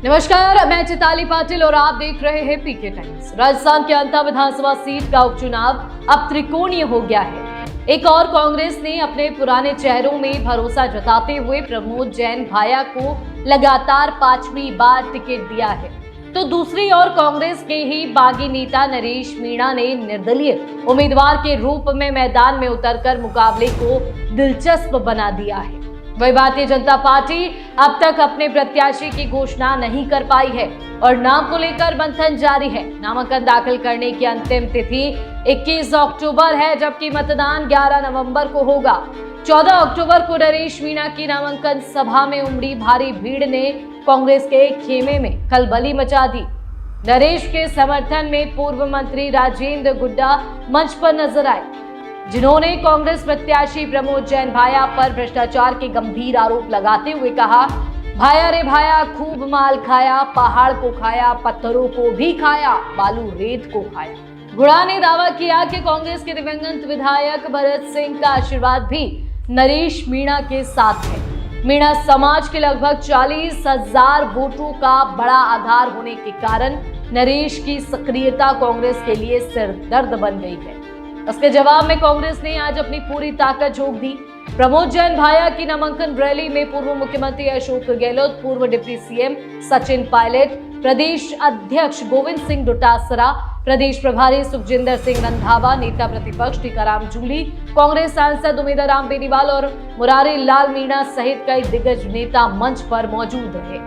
नमस्कार, मैं चिताली पाटिल और आप देख रहे हैं पीके टाइम्स। राजस्थान के अंता विधानसभा सीट का उपचुनाव अब त्रिकोणीय हो गया है। एक और कांग्रेस ने अपने पुराने चेहरों में भरोसा जताते हुए प्रमोद जैन भाया को लगातार 5वीं बार टिकट दिया है, तो दूसरी ओर कांग्रेस के ही बागी नेता नरेश मीणा ने निर्दलीय उम्मीदवार के रूप में मैदान में उतरकर मुकाबले को दिलचस्प बना दिया है। वही भारतीय जनता पार्टी अब तक अपने प्रत्याशी की घोषणा नहीं कर पाई है और नाम को लेकर मंथन जारी है। नामांकन दाखिल करने की अंतिम तिथि 21 अक्टूबर है, जबकि मतदान 11 नवंबर को होगा। 14 अक्टूबर को नरेश मीणा की नामांकन सभा में उमड़ी भारी भीड़ ने कांग्रेस के खेमे में खलबली मचा दी। नरेश के समर्थन में पूर्व मंत्री राजेंद्र गुड्डा मंच पर नजर आए, जिन्होंने कांग्रेस प्रत्याशी प्रमोद जैन भाया पर भ्रष्टाचार के गंभीर आरोप लगाते हुए कहा, भाया रे भाया खूब माल खाया, पहाड़ को खाया, पत्थरों को भी खाया, बालू रेत को खाया। गुड़ा ने दावा किया कि कांग्रेस के दिवंगत विधायक भरत सिंह का आशीर्वाद भी नरेश मीणा के साथ है। मीणा समाज के लगभग 40,000 वोटों का बड़ा आधार होने के कारण नरेश की सक्रियता कांग्रेस के लिए सिरदर्द बन गई है। उसके जवाब में कांग्रेस ने आज अपनी पूरी ताकत झोंक दी। प्रमोद जैन भाया की नामांकन रैली में पूर्व मुख्यमंत्री अशोक गहलोत, पूर्व डिप्टी सीएम सचिन पायलट, प्रदेश अध्यक्ष गोविंद सिंह डोटासरा, प्रदेश प्रभारी सुखजिंदर सिंह रंधावा, नेता प्रतिपक्ष टीकाराम जूली, कांग्रेस सांसद उमेदराम बेनीवाल और मुरारी लाल मीणा सहित कई दिग्गज नेता मंच पर मौजूद रहे।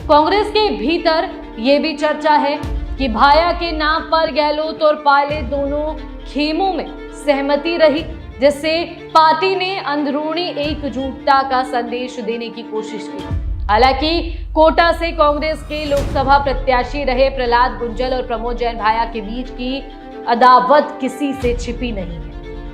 कांग्रेस के भीतर ये भी चर्चा है कि भाया के नाम पर गहलोत और पायलट दोनों खेमों में सहमति रही, जिससे पार्टी ने अंदरूनी एकजुटता का संदेश देने की कोशिश की। हालांकि कोटा से कांग्रेस के लोकसभा प्रत्याशी रहे प्रहलाद गुंजल और प्रमोद जैन भाया के बीच की अदावत किसी से छिपी नहीं है।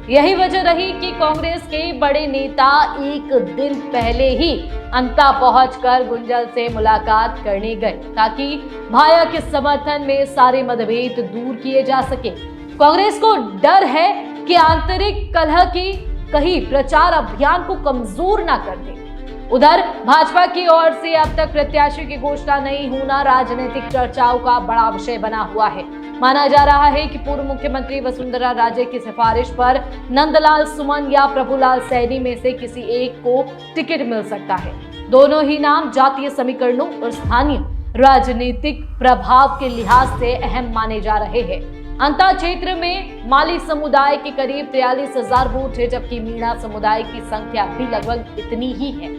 यही वजह रही कि कांग्रेस के बड़े नेता एक दिन पहले ही अंता पहुंचकर गुंजल से मुलाकात करने गए, ताकि भाया के समर्थन में सारे मतभेद दूर किए जा सके। कांग्रेस को डर है कि आंतरिक कलह की कहीं प्रचार अभियान को कमजोर ना कर दे। उधर भाजपा की ओर से अब तक प्रत्याशी की घोषणा नहीं होना राजनीतिक चर्चाओं का बड़ा विषय बना हुआ है। माना जा रहा है कि पूर्व मुख्यमंत्री वसुंधरा राजे की सिफारिश पर नंदलाल सुमन या प्रभुलाल सैनी में से किसी एक को टिकट मिल सकता है। दोनों ही नाम जातीय समीकरणों और स्थानीय राजनीतिक प्रभाव के लिहाज से अहम माने जा रहे हैं। अंता क्षेत्र में माली समुदाय के करीब 43,000 वोट है, जबकि मीणा समुदाय की संख्या भी लगभग इतनी ही है।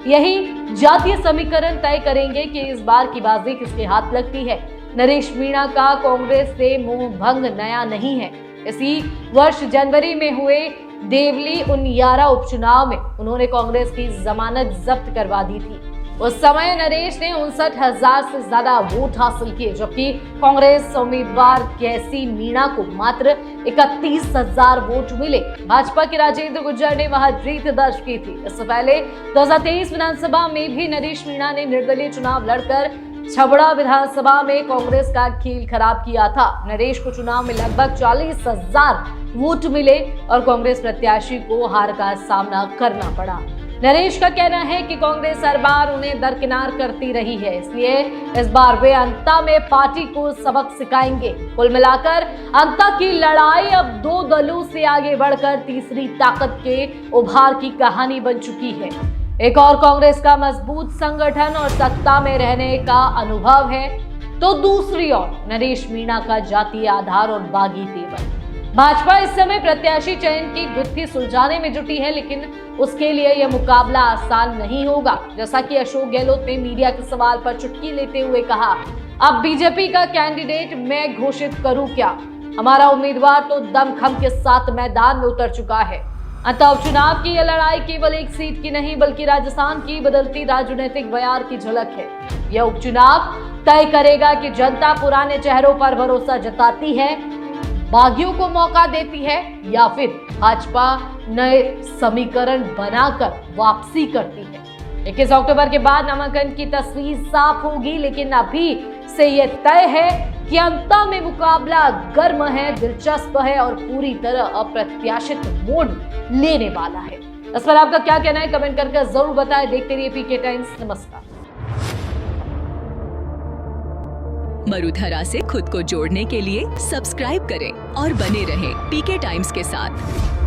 यही जातीय समीकरण तय करेंगे कि इस बार की बाजी किसके हाथ लगती है। नरेश मीणा का कांग्रेस से मोह भंग नया नहीं है। इसी वर्ष जनवरी में हुए देवली उनियारा उपचुनाव में उन्होंने कांग्रेस की जमानत जब्त करवा दी थी। उस समय नरेश ने 59,000 से ज्यादा वोट हासिल किए, जबकि कांग्रेस उम्मीदवार कैसी मीणा को मात्र 31,000 वोट मिले। भाजपा के राजेंद्र गुज्जर ने वहां जीत दर्ज की थी। इससे पहले 2023 विधानसभा में भी नरेश मीणा ने निर्दलीय चुनाव लड़कर छबड़ा विधानसभा में कांग्रेस का खेल खराब किया था। नरेश को चुनाव में लगभग 40,000 वोट मिले और कांग्रेस प्रत्याशी को हार का सामना करना पड़ा। नरेश का कहना है कि कांग्रेस हर बार उन्हें दरकिनार करती रही है, इसलिए इस बार वे अंता में पार्टी को सबक सिखाएंगे। कुल मिलाकर अंता की लड़ाई अब दो दलों से आगे बढ़कर तीसरी ताकत के उभार की कहानी बन चुकी है। एक और कांग्रेस का मजबूत संगठन और सत्ता में रहने का अनुभव है, तो दूसरी ओर नरेश मीणा का जातीय आधार और बागी तेवर। भाजपा इस समय प्रत्याशी चयन की गुत्थी सुलझाने में जुटी है, लेकिन उसके लिए यह मुकाबला आसान नहीं होगा। जैसा कि अशोक गहलोत ने मीडिया के सवाल पर चुटकी लेते हुए कहा, अब बीजेपी का कैंडिडेट मैं घोषित करूं क्या? हमारा उम्मीदवार तो दमखम के साथ मैदान में उतर चुका है। अतः उपचुनाव की यह लड़ाई केवल एक सीट की नहीं, बल्कि राजस्थान की बदलती राजनीतिक बयार की झलक है। यह उपचुनाव तय करेगा कि जनता पुराने चेहरों पर भरोसा जताती है, बागियों को मौका देती है, या फिर भाजपा नए समीकरण बनाकर वापसी करती है। 21 अक्टूबर के बाद नामांकन की तस्वीर साफ होगी, लेकिन अभी से यह तय है कि अंता में मुकाबला गर्म है, दिलचस्प है और पूरी तरह अप्रत्याशित मोड़ लेने वाला है। इस पर आपका क्या कहना है, कमेंट करके जरूर बताएं। देखते रहिए पीके टाइम्स। नमस्कार। मरुधरा से खुद को जोड़ने के लिए सब्सक्राइब करें और बने रहें पीके टाइम्स के साथ।